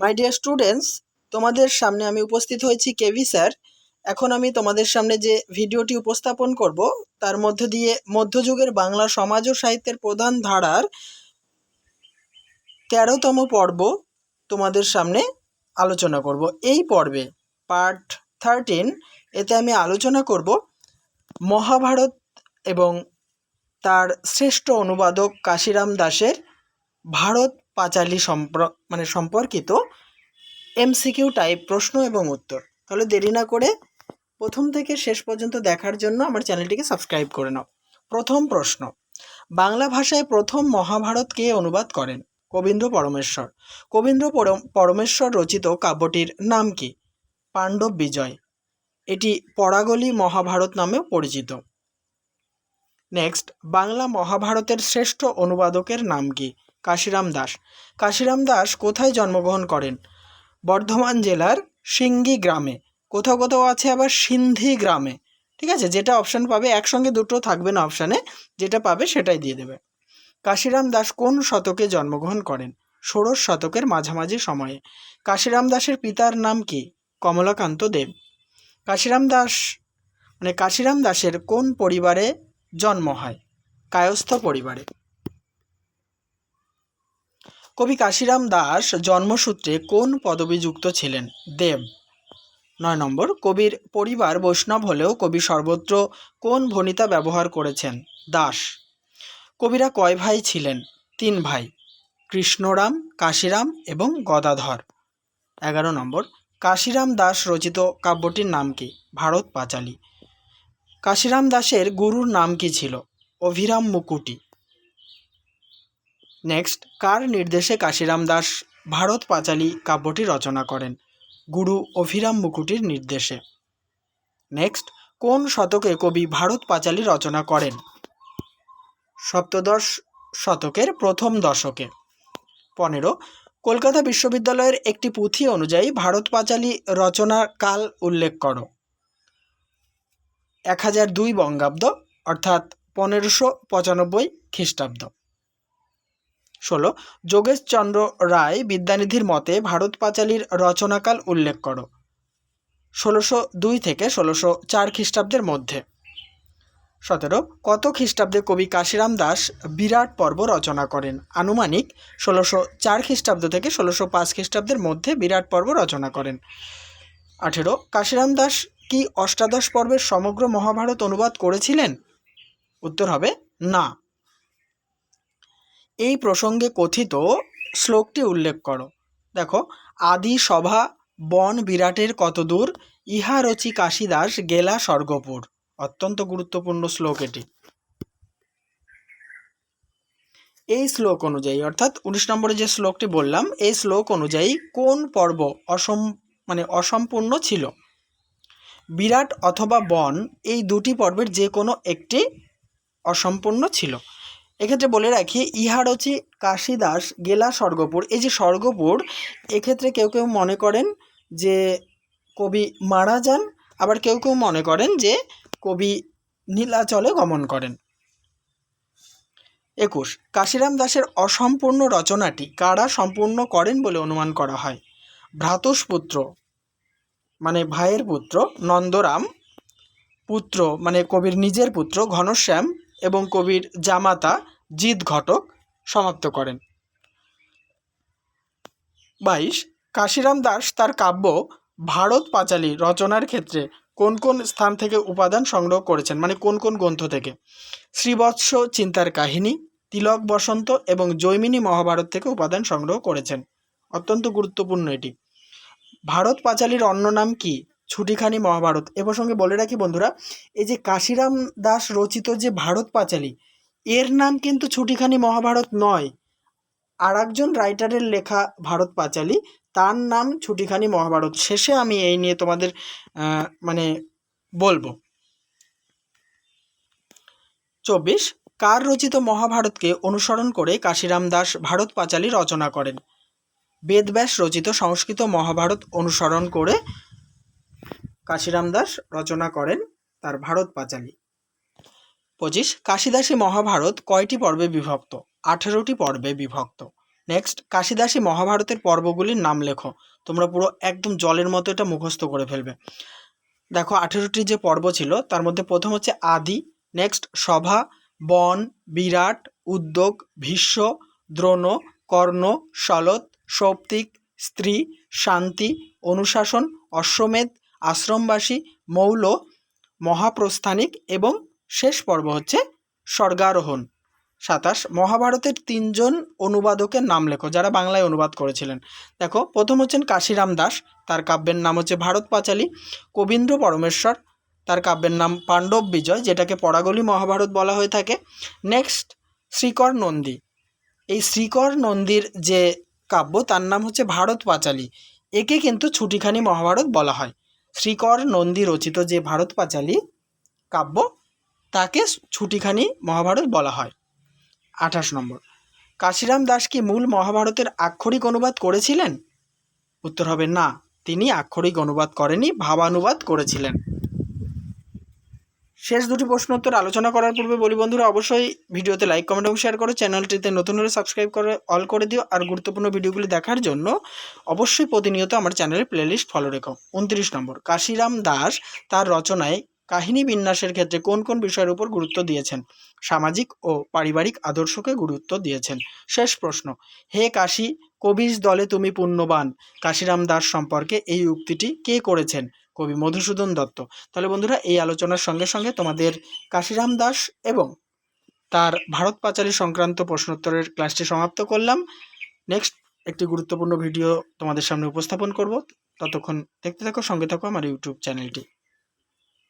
My dear students, তোমাদের সামনে আমি উপস্থিত হয়েছি কেভি স্যার। এখন আমি তোমাদের সামনে যে ভিডিওটি উপস্থাপন করব তার মধ্য দিয়ে মধ্যযুগের বাংলা সমাজ ও সাহিত্যের প্রধান ধারার ১৩তম পর্ব তোমাদের সামনে আলোচনা করব। এই পর্বে পার্ট 13 এতে আমি আলোচনা করব মহাভারত এবং তার শ্রেষ্ঠ অনুবাদক কাশিরাম দাসের ভারত পাঁচালী সম্পর্কিত এমসিকিউ টাইপ প্রশ্ন এবং উত্তর। তাহলে দেরি না করে প্রথম থেকে শেষ পর্যন্ত দেখার জন্য আমার চ্যানেলটিকে সাবস্ক্রাইব করে নাও। প্রথম প্রশ্ন, বাংলা ভাষায় প্রথম মহাভারত কে অনুবাদ করেন? কবীন্দ্র পরমেশ্বর। কবীন্দ্র পরমেশ্বর রচিত কাব্যটির নাম কি? পাণ্ডব বিজয়। এটি পরাগলি মহাভারত নামেও পরিচিত। নেক্সট, বাংলা মহাভারতের শ্রেষ্ঠ অনুবাদকের নাম কি? কাশিরাম দাস। কাশিরাম দাস কোথায় জন্মগ্রহণ করেন? বর্ধমান জেলার সিঙ্গি গ্রামে। কোথাও কোথাও আছে আবার সিন্ধি গ্রামে। ঠিক আছে, যেটা অপশান পাবে, একসঙ্গে দুটো থাকবে না অপশানে, যেটা পাবে সেটাই দিয়ে দেবে। কাশিরাম দাস কোন শতকে জন্মগ্রহণ করেন? ষোড়শ শতকের মাঝামাঝি সময়ে। কাশিরাম দাসের পিতার নাম কি? কমলাকান্ত দেব। কাশিরাম দাসের কোন পরিবারে জন্ম হয়? কায়স্থ পরিবারে। কবি কাশিরাম দাস জন্মসূত্রে কোন পদবিযুক্ত ছিলেন? দেব। ৯ নম্বর, কবির পরিবার বৈষ্ণব হলেও কবি সর্বত্র কোন ভণিতা ব্যবহার করেছেন? দাস। কবিরা কয় ভাই ছিলেন? ৩ ভাই, কৃষ্ণরাম, কাশিরাম এবং গদাধর। ১১ নম্বর, কাশিরাম দাস রচিত কাব্যটির নাম কি? ভারত পাঁচালী। কাশিরাম দাসের গুরুর নাম কি ছিল? অভিরাম মুকুটি। নেক্সট, কার নির্দেশে কাশিরাম দাস ভারত পাঁচালী কাব্যটি রচনা করেন? গুরু অভিরাম মুকুটির নির্দেশে। নেক্সট, কোন শতকে কবি ভারত পাঁচালী রচনা করেন? সপ্তদশ শতকের প্রথম দশকে। ১৫, কলকাতা বিশ্ববিদ্যালয়ের একটি পুঁথি অনুযায়ী ভারত পাঁচালী রচনার কাল উল্লেখ করো। ১০০২ বঙ্গাব্দ অর্থাৎ ১৫৯৫ খ্রিস্টাব্দ। ১৬, যোগেশচন্দ্র রায় বিদ্যানিধির মতে ভারত পাঁচালীর রচনাকাল উল্লেখ করো। ১৬০২ থেকে ১৬০৪ খ্রিস্টাব্দের মধ্যে। ১৭, কত খ্রিস্টাব্দে কবি কাশিরাম দাস বিরাট পর্ব রচনা করেন? আনুমানিক ১৬০৪ খ্রিস্টাব্দ থেকে ১৬০৫ খ্রিস্টাব্দের মধ্যে বিরাট পর্ব রচনা করেন। ১৮, কাশিরাম দাস কি অষ্টাদশ পর্বের সমগ্র মহাভারত অনুবাদ করেছিলেন? উত্তর হবে না। এই প্রসঙ্গে কথিত শ্লোকটি উল্লেখ করো। দেখো, আদি সভা বন বিরাটের কত দূর, ইহা রচি কাশিদাস গেলা স্বর্গপুর। অত্যন্ত গুরুত্বপূর্ণ শ্লোক এটি। এই শ্লোক অনুযায়ী, অর্থাৎ ১৯ নম্বরে যে শ্লোকটি বললাম, এই শ্লোক অনুযায়ী কোন পর্ব অসম্পূর্ণ ছিল? বিরাট অথবা বন, এই দুটি পর্বের যে কোনো একটি অসম্পূর্ণ ছিল। এক্ষেত্রে বলে রাখি, ইহারচি কাশিদাস গেলা স্বর্গপুর, এই যে স্বর্গপুর, এক্ষেত্রে কেউ কেউ মনে করেন যে কবি মারা যান, আবার কেউ কেউ মনে করেন যে কবি নীলাচলে গমন করেন। ২১, কাশিরাম দাসের অসম্পূর্ণ রচনাটি কারা সম্পূর্ণ করেন বলে অনুমান করা হয়? ভ্রাতুষ্পুত্র ভাইয়ের পুত্র নন্দরাম, পুত্র কবির নিজের পুত্র ঘনশ্যাম এবং কবির জামাতা জিৎ ঘটক সমাপ্ত করেন। ২২, কাশিরাম দাস তার কাব্য ভারত পাঁচালী রচনার ক্ষেত্রে কোন কোন স্থান থেকে উপাদান সংগ্রহ করেছেন, কোন কোন গ্রন্থ থেকে? শ্রীবৎস চিন্তার কাহিনী, তিলক বসন্ত এবং জৈমিনী মহাভারত থেকে উপাদান সংগ্রহ করেছেন। অত্যন্ত গুরুত্বপূর্ণ এটি। ভারত পাঁচালীর অন্য নাম কি? ছুটিখানি মহাভারত। এ প্রসঙ্গে বলে রাখি বন্ধুরা, এই যে কাশিরাম দাস রচিত যে ভারত পাঁচালী, এর নাম কিন্তু ছুটিখানি মহাভারত নয়। আর একজন রাইটারের লেখা ভারত পাঁচালী, তার নাম ছুটিখানি মহাভারত। শেষে আমি এই নিয়ে তোমাদের বলবো। ২৪, কার রচিত মহাভারতকে অনুসরণ করে কাশিরাম দাস ভারত পাঁচালী রচনা করেন? বেদব্যাস রচিত সংস্কৃত মহাভারত অনুসরণ করে কাশিরাম দাস রচনা করেন তার ভারত পাঁচালী। ২৫, কাশিদাসী মহাভারত কয়টি পর্বে বিভক্ত? ১৮টি পর্বে বিভক্ত। নেক্সট, কাশিদাসী মহাভারতের পর্বগুলির নাম লেখো। তোমরা পুরো একদম জলের মতো এটা মুখস্থ করে ফেলবে। দেখো 18টি যে পর্ব ছিল তার মধ্যে প্রথম হচ্ছে আদি, নেক্সট সভা, বন, বিরাট, উদ্যোগ, ভীষ্ম, দ্রোণ, কর্ণ, শলৎ, সৌপ্তিক, স্ত্রী, শান্তি, অনুশাসন, অশ্বমেধ, আশ্রমবাসী, মৌল, মহাপ্রস্থানিক এবং শেষ পর্ব হচ্ছে স্বর্গারোহণ। 27, মহাভারতের 3জন অনুবাদকের নাম লেখো যারা বাংলায় অনুবাদ করেছিলেন। দেখো প্রথম হচ্ছেন কাশিরাম দাস, তার কাব্যের নাম হচ্ছে ভারত পাঁচালী। কবীন্দ্র পরমেশ্বর, তার কাব্যের নাম পাণ্ডব বিজয়, যেটাকে পরাগলি মহাভারত বলা হয়ে থাকে। নেক্সট, শ্রীকর নন্দী, এই শ্রীকর নন্দীর যে কাব্য তার নাম হচ্ছে ভারত পাঁচালী, একে কিন্তু ছুটিখানি মহাভারত বলা হয়। শ্রীকর নন্দী রচিত যে ভারত পাঁচালী কাব্য তাকে ছুটিখানি মহাভারত বলা হয়। 28 নম্বর, কাশিরাম দাস কি মূল মহাভারতের আক্ষরিক অনুবাদ করেছিলেন? উত্তর হবে না, তিনি আক্ষরিক অনুবাদ করেনি, ভাবানুবাদ করেছিলেন। শেষ দুটি প্রশ্ন উত্তর আলোচনা করার পূর্বে বলি বন্ধুরা, অবশ্যই ভিডিওতে লাইক, কমেন্ট এবং শেয়ার করো। চ্যানেলটিতে নতুন হলে সাবস্ক্রাইব করে অল করে দিও। আর গুরুত্বপূর্ণ ভিডিওগুলি দেখার জন্য অবশ্যই প্রতিনিয়ত আমার চ্যানেলের প্লেলিস্ট ফলো রেখো। 29 নম্বর, কাশিরাম দাস তার রচনায় কাহিনী বিন্যাসের ক্ষেত্রে কোন কোন বিষয়ের উপর গুরুত্ব দিয়েছেন? সামাজিক ও পারিবারিক আদর্শকে গুরুত্ব দিয়েছেন। শেষ প্রশ্ন, হে কাশী কবিজ দলে তুমি পুণ্যবান, কাশিরাম দাস সম্পর্কে এই উক্তিটি কে করেছেন? কবি মধুসূদন দত্ত। তাহলে বন্ধুরা, এই আলোচনার সঙ্গে সঙ্গে তোমাদের কাশিরাম দাস এবং তার ভারত পাঁচালী সংক্রান্ত প্রশ্নোত্তরের ক্লাসটি সমাপ্ত করলাম। নেক্সট একটি গুরুত্বপূর্ণ ভিডিও তোমাদের সামনে উপস্থাপন করব। ততক্ষণ দেখতে থাকো, সঙ্গে থাকো আমার ইউটিউব চ্যানেলটি।